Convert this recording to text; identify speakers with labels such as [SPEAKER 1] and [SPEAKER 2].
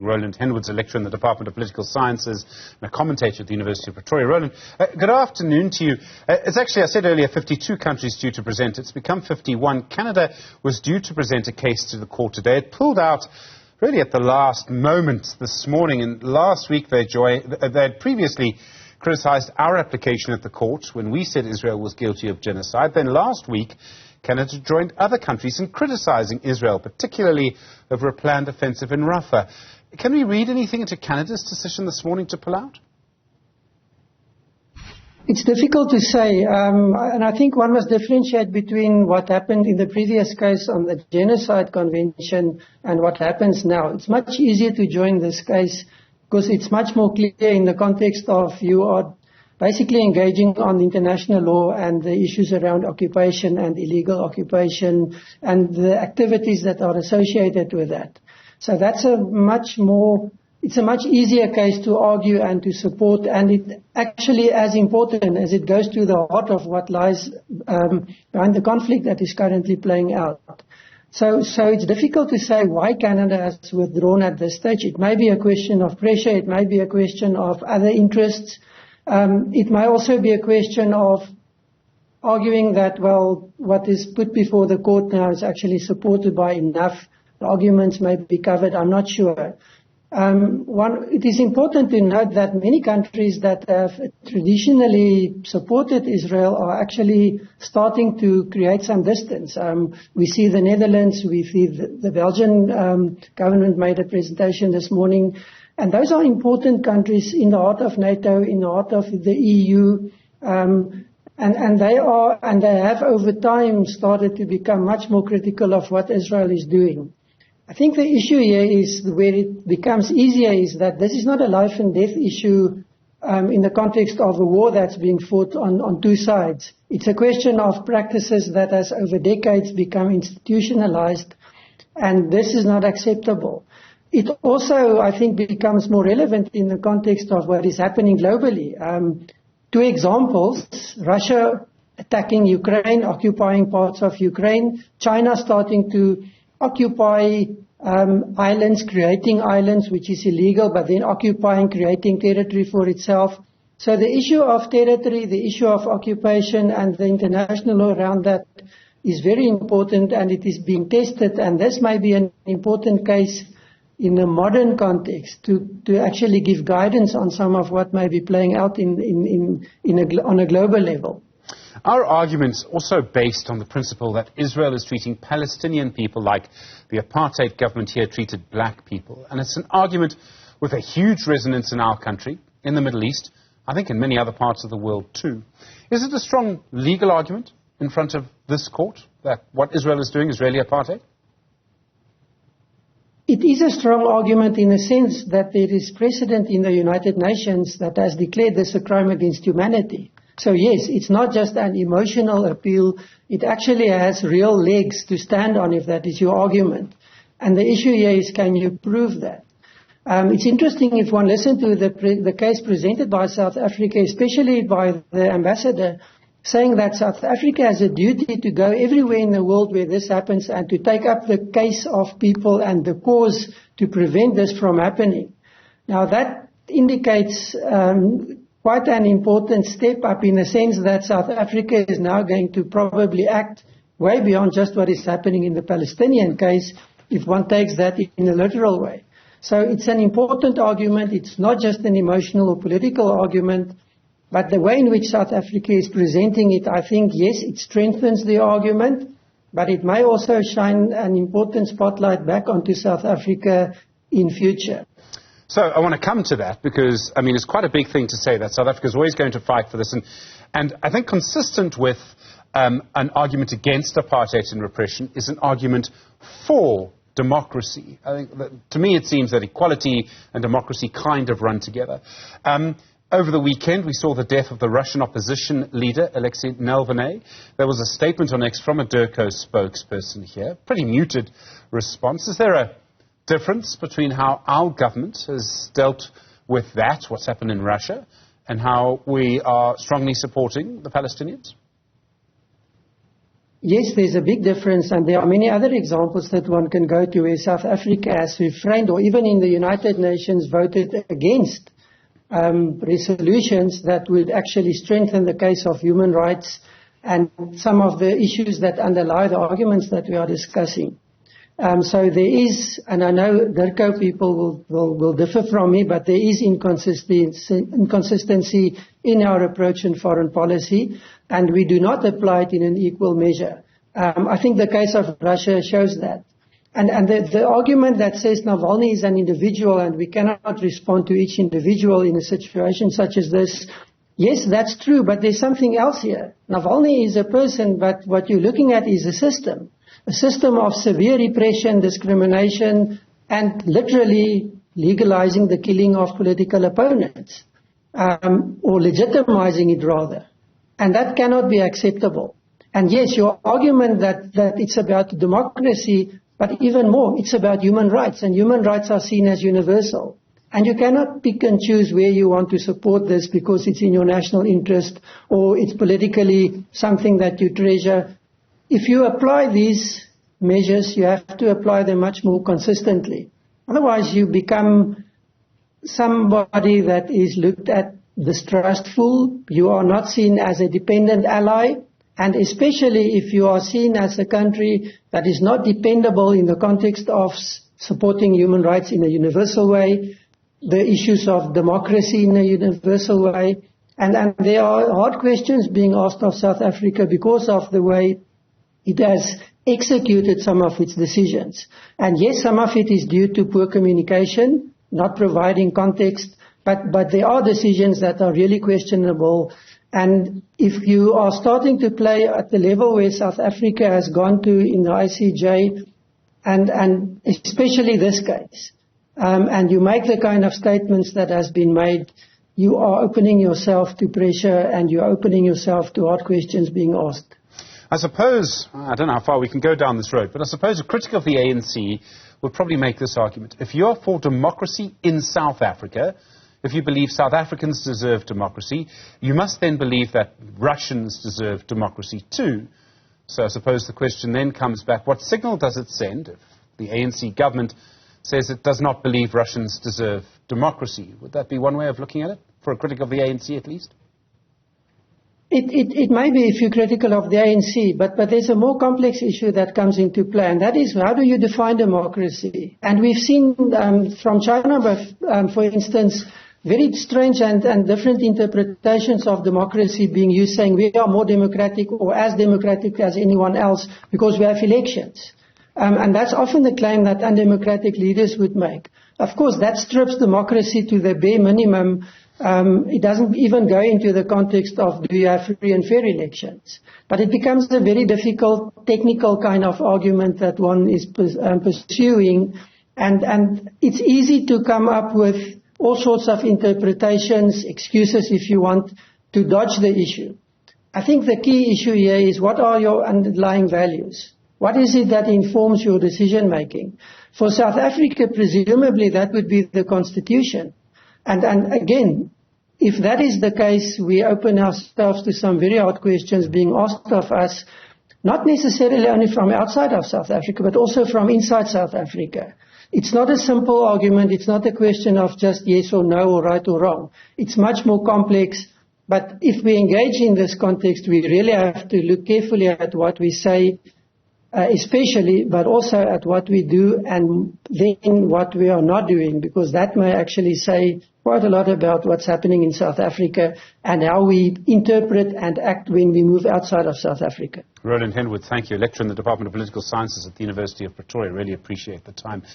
[SPEAKER 1] Roland Henwood's a lecturer in the Department of Political Sciences and a commentator at the University of Pretoria. Roland, good afternoon to you. It's actually, I said earlier, 52 countries due to present. It's become 51. Canada was due to present a case to the court today. It pulled out really at the last moment this morning. And last week they had previously criticised our application at the court when we said Israel was guilty of genocide. Then last week, Canada joined other countries in criticising Israel, particularly over a planned offensive in Rafah. Can we read anything into Canada's decision this morning to pull out?
[SPEAKER 2] It's difficult to say, and I think one must differentiate between what happened in the previous case on the Genocide Convention and what happens now. It's much easier to join this case because it's much more clear in the context of you are basically engaging on international law and the issues around occupation and illegal occupation and the activities that are associated with that. So that's it's a much easier case to argue and to support, and it actually as important as it goes to the heart of what lies behind the conflict that is currently playing out. So it's difficult to say why Canada has withdrawn at this stage. It may be a question of pressure, it may be a question of other interests. It may also be a question of arguing that, well, what is put before the court now is actually supported by enough. The arguments may be covered, I'm not sure. It is important to note that many countries that have traditionally supported Israel are actually starting to create some distance. We see the Netherlands, we see the Belgian government made a presentation this morning. And those are important countries in the heart of NATO, in the heart of the EU, and they have over time started to become much more critical of what Israel is doing. I think the issue here is where it becomes easier is that this is not a life and death issue in the context of a war that's being fought on two sides. It's a question of practices that has over decades become institutionalized, and this is not acceptable. It also, I think, becomes more relevant in the context of what is happening globally. Two examples, Russia attacking Ukraine, occupying parts of Ukraine, China starting to occupy islands, creating islands, which is illegal, but then occupying, creating territory for itself. So the issue of territory, the issue of occupation and the international law around that is very important, and it is being tested, and this may be an important case in a modern context to actually give guidance on some of what may be playing out on a global level.
[SPEAKER 1] Our argument is also based on the principle that Israel is treating Palestinian people like the apartheid government here treated black people. And it's an argument with a huge resonance in our country, in the Middle East, I think in many other parts of the world too. Is it a strong legal argument in front of this court that what Israel is doing is really apartheid?
[SPEAKER 2] It is a strong argument in the sense that there is precedent in the United Nations that has declared this a crime against humanity. So yes, it's not just an emotional appeal. It actually has real legs to stand on if that is your argument. And the issue here is, can you prove that? It's interesting if one listened to the case presented by South Africa, especially by the ambassador, saying that South Africa has a duty to go everywhere in the world where this happens and to take up the case of people and the cause to prevent this from happening. Now that indicates quite an important step up in the sense that South Africa is now going to probably act way beyond just what is happening in the Palestinian case if one takes that in a literal way. So it's an important argument. It's not just an emotional or political argument. But the way in which South Africa is presenting it, I think, yes, it strengthens the argument, but it may also shine an important spotlight back onto South Africa in future.
[SPEAKER 1] So I want to come to that because, I mean, it's quite a big thing to say that South Africa is always going to fight for this. And I think consistent with an argument against apartheid and repression is an argument for democracy. I think that, to me, it seems that equality and democracy kind of run together. Over the weekend, we saw the death of the Russian opposition leader, Alexei Navalny. There was a statement on X from a DIRCO spokesperson here. Pretty muted response. Is there a difference between how our government has dealt with that, what's happened in Russia, and how we are strongly supporting the Palestinians?
[SPEAKER 2] yes, there's a big difference, and there are many other examples that one can go to where South Africa has refrained, or even in the United Nations voted against resolutions that would actually strengthen the case of human rights and some of the issues that underlie the arguments that we are discussing. So there is, and I know DIRCO people will differ from me, but there is inconsistency in our approach in foreign policy, and we do not apply it in an equal measure. I think the case of Russia shows that. And the argument that says Navalny is an individual and we cannot respond to each individual in a situation such as this, yes, that's true, but there's something else here. Navalny is a person, but what you're looking at is a system of severe repression, discrimination, and literally legalizing the killing of political opponents, or legitimizing it rather. And that cannot be acceptable. And yes, your argument that it's about democracy, but even more, it's about human rights, and human rights are seen as universal. And you cannot pick and choose where you want to support this because it's in your national interest or it's politically something that you treasure. If you apply these measures, you have to apply them much more consistently. Otherwise, you become somebody that is looked at distrustful. You are not seen as a dependent ally. And especially if you are seen as a country that is not dependable in the context of supporting human rights in a universal way, the issues of democracy in a universal way. And there are hard questions being asked of South Africa because of the way it has executed some of its decisions. And yes, some of it is due to poor communication, not providing context, but there are decisions that are really questionable. And if you are starting to play at the level where South Africa has gone to in the ICJ, and especially this case, and you make the kind of statements that has been made, you are opening yourself to pressure and you're opening yourself to hard questions being asked.
[SPEAKER 1] I suppose, I don't know how far we can go down this road, but I suppose a critic of the ANC would probably make this argument. If you're for democracy in South Africa, if you believe South Africans deserve democracy, you must then believe that Russians deserve democracy too. So I suppose the question then comes back, what signal does it send if the ANC government says it does not believe Russians deserve democracy? Would that be one way of looking at it, for a critic of the ANC at least?
[SPEAKER 2] It may be if you're critical of the ANC, but there's a more complex issue that comes into play, and that is, how do you define democracy? And we've seen from China, for instance, very strange and different interpretations of democracy being used, saying we are more democratic or as democratic as anyone else because we have elections. And that's often the claim that undemocratic leaders would make. Of course, that strips democracy to the bare minimum. It doesn't even go into the context of do you have free and fair elections. But it becomes a very difficult technical kind of argument that one is pursuing. And it's easy to come up with all sorts of interpretations, excuses if you want, to dodge the issue. I think the key issue here is, what are your underlying values? What is it that informs your decision making? For South Africa, presumably that would be the Constitution. And again, if that is the case, we open ourselves to some very hard questions being asked of us, not necessarily only from outside of South Africa, but also from inside South Africa. It's not a simple argument. It's not a question of just yes or no or right or wrong. It's much more complex. But if we engage in this context, we really have to look carefully at what we say, especially, but also at what we do and then what we are not doing, because that may actually say quite a lot about what's happening in South Africa and how we interpret and act when we move outside of South Africa.
[SPEAKER 1] Roland Henwood, thank you. Lecturer in the Department of Political Sciences at the University of Pretoria. Really appreciate the time.